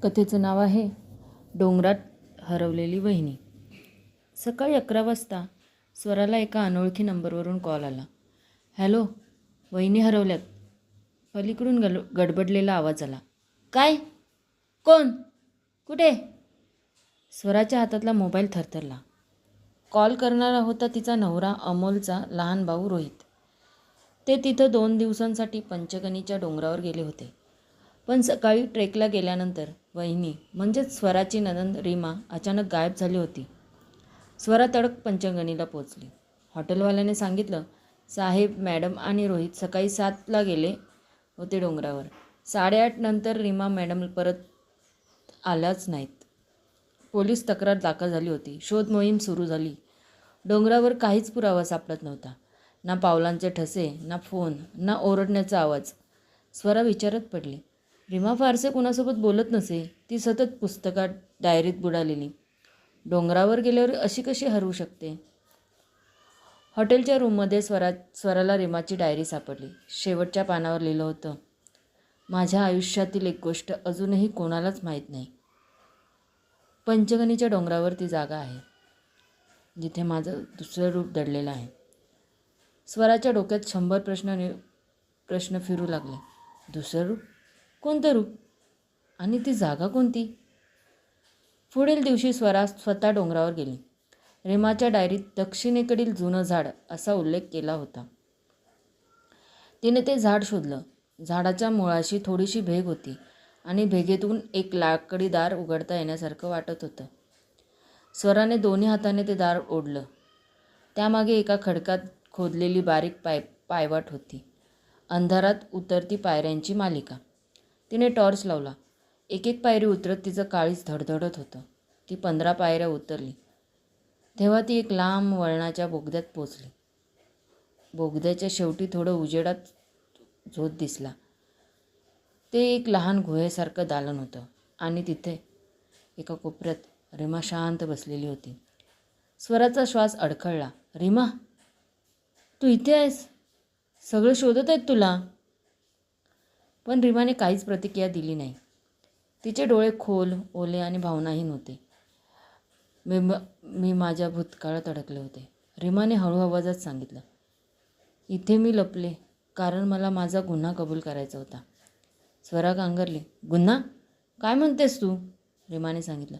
कथेचं नाव आहे डोंगरात हरवलेली वहिनी. सकाळी 11 वाजता स्वराला एका अनोळखी नंबरवरून कॉल आला. हॅलो, वहिनी हरवल्यात. पलीकडून गडबडलेला आवाज आला. काय? कोण? कुठे? स्वराच्या हातातला मोबाईल थरथरला. कॉल करणारा होता तिचा नवरा अमोलचा लहान भाऊ रोहित. ते तिथं 2 दिवसांसाठी पंचगणीच्या डोंगरावर गेले होते. पण सकाळी ट्रेकला गेल्यानंतर वहिनी म्हणजेच स्वराची नणंद रीमा अचानक गायब झाली होती. स्वरा तडक पंचगणीला पोचली. हॉटेलवाल्याने सांगितलं, साहेब, मॅडम आणि रोहित सकाळी 7ला गेले होते डोंगरावर. 8:30 नंतर रीमा मॅडम परत आल्याच नाहीत. पोलीस तक्रार दाखल झाली होती. शोध मोहीम सुरू झाली. डोंगरावर काहीच पुरावा सापडत नव्हता. ना पावलांचे ठसे, ना फोन, ना ओरडण्याचा आवाज. स्वरा विचारात पडली. रीमा फारसे कुणासोबत बोलत नसे. ती सतत पुस्तकात, डायरीत बुडालेली. डोंगरावर गेल्यावर अशी कशी हरवू शकते? हॉटेलच्या रूममध्ये स्वराला रीमाची डायरी सापडली. शेवटच्या पानावर लिहिलं होतं, माझ्या आयुष्यातील एक गोष्ट अजूनही कोणालाच माहीत नाही. पंचगणीच्या डोंगरावर ती जागा आहे जिथे माझं दुसरं रूप दडलेलं आहे. स्वराच्या डोक्यात 100 प्रश्न फिरू लागले. दुसरं रूप? कोणतं रूप? आणि ती जागा कोणती? पुढील दिवशी स्वरा स्वतः डोंगरावर गेली. रीमाच्या डायरीत दक्षिणेकडील जुनं झाड असा उल्लेख केला होता. तिने ते झाड शोधलं. झाडाच्या मुळाशी थोडीशी भेग होती आणि भेगेतून एक लाकडी दार उघडता येण्यासारखं वाटत होतं. स्वराने दोन्ही हाताने ते दार ओढलं. त्यामागे एका खडकात खोदलेली बारीक पायवाट होती. अंधारात उतरती पायऱ्यांची मालिका. तिने टॉर्च लावला. एक एक पायरी उतरत तिचं काळीज धडधडत होतं. ती 15 पायऱ्या उतरली तेव्हा ती एक लांब वळणाच्या बोगद्यात पोचली. बोगद्याच्या शेवटी थोडं उजेडात झोत दिसला. ते एक लहान गुहेसारखं दालन होतं आणि तिथे एका कोपऱ्यात रीमा शांत बसलेली होती. स्वराचा श्वास अडखळला. रीमा, तू इथे आहेस? सगळे शोधत आहेत तुला. पण रीमाने काहीच प्रतिक्रिया दिली नाही. तिचे डोळे खोल, ओले आणि भावनाहीन होते. मी माझ्या भूतकाळात अडकले होते, रीमाने हळू आवाजात सांगितलं. इथे मी लपले कारण मला माझा गुन्हा कबूल करायचा होता. स्वरा गांगरली. गुन्हा? काय म्हणतेस तू? रीमाने सांगितलं.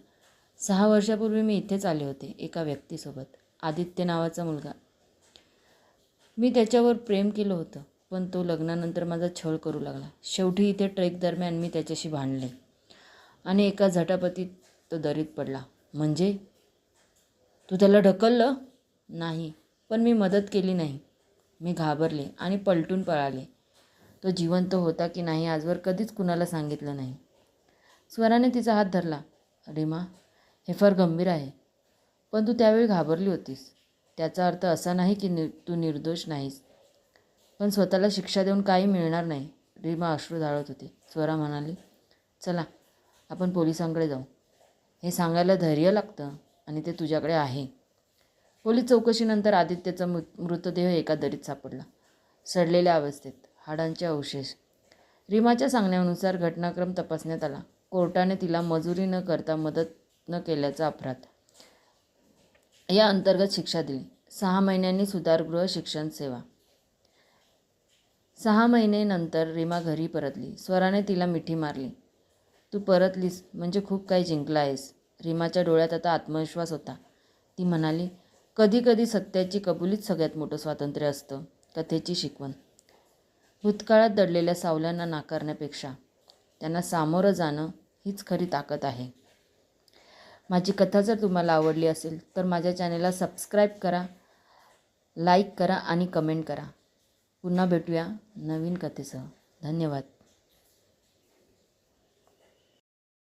6 वर्षापूर्वी मी इथेच आले होते एका व्यक्तीसोबत, आदित्य नावाचा मुलगा. मी त्याच्यावर प्रेम केलं होतं, पण तो लग्नानंतर माझा छळ करू लागला. शेवटी इथे ट्रेक दरम्यान मी त्याच्याशी भांडले आणि एका झटापटीत तो दरीत पडला. म्हणजे तू त्याला ढकललं? नाही, पण मी मदत केली नाही. मी घाबरले आणि पलटून पळाले. तो जिवंत होता की नाही आजवर कधीच कुणाला सांगितलं नाही. स्वराने तिचा हात धरला. रीमा, हे फार गंभीर आहे, पण तू त्यावेळी घाबरली होतीस. त्याचा अर्थ असा नाही की तू निर्दोष नाहीस, पण स्वतःला शिक्षा देऊन काही मिळणार नाही. रीमा अश्रू ढाळत होती. स्वरा म्हणाली, चला आपण पोलिसांकडे जाऊ. हे सांगायला धैर्य लागतं आणि ते तुझ्याकडे आहे. पोलीस चौकशीनंतर आदित्यचा मृतदेह एका दरीत सापडला, सडलेल्या अवस्थेत, हाडांचे अवशेष. रीमाच्या सांगण्यानुसार घटनाक्रम तपासण्यात आला. कोर्टाने तिला मजुरी न करता मदत न केल्याचा अपराध या अंतर्गत शिक्षा दिली. 6 महिन्यांनी सुधारगृह शिक्षण सेवा. 6 महिने नंतर रीमा घरी परतली. स्वराने तिला मिठी मारली. तू परतलीस म्हणजे खूप काही जिंकला आहेस. रीमाच्या डोळ्यात आता आत्मविश्वास होता. ती म्हणाली, कधी कधी सत्याची कबुलीच सगळ्यात मोठं स्वातंत्र्य असतं. कथेची शिकवण. भूतकाळात दडलेल्या सावल्यांना नाकारण्यापेक्षा त्यांना सामोरं जाणं हीच खरी ताकद आहे. माझी कथा जर तुम्हाला आवडली असेल तर माझ्या चॅनेलला सबस्क्राईब करा, लाईक करा आणि कमेंट करा. पुन्हा भेटूया नवीन कथेसह. धन्यवाद.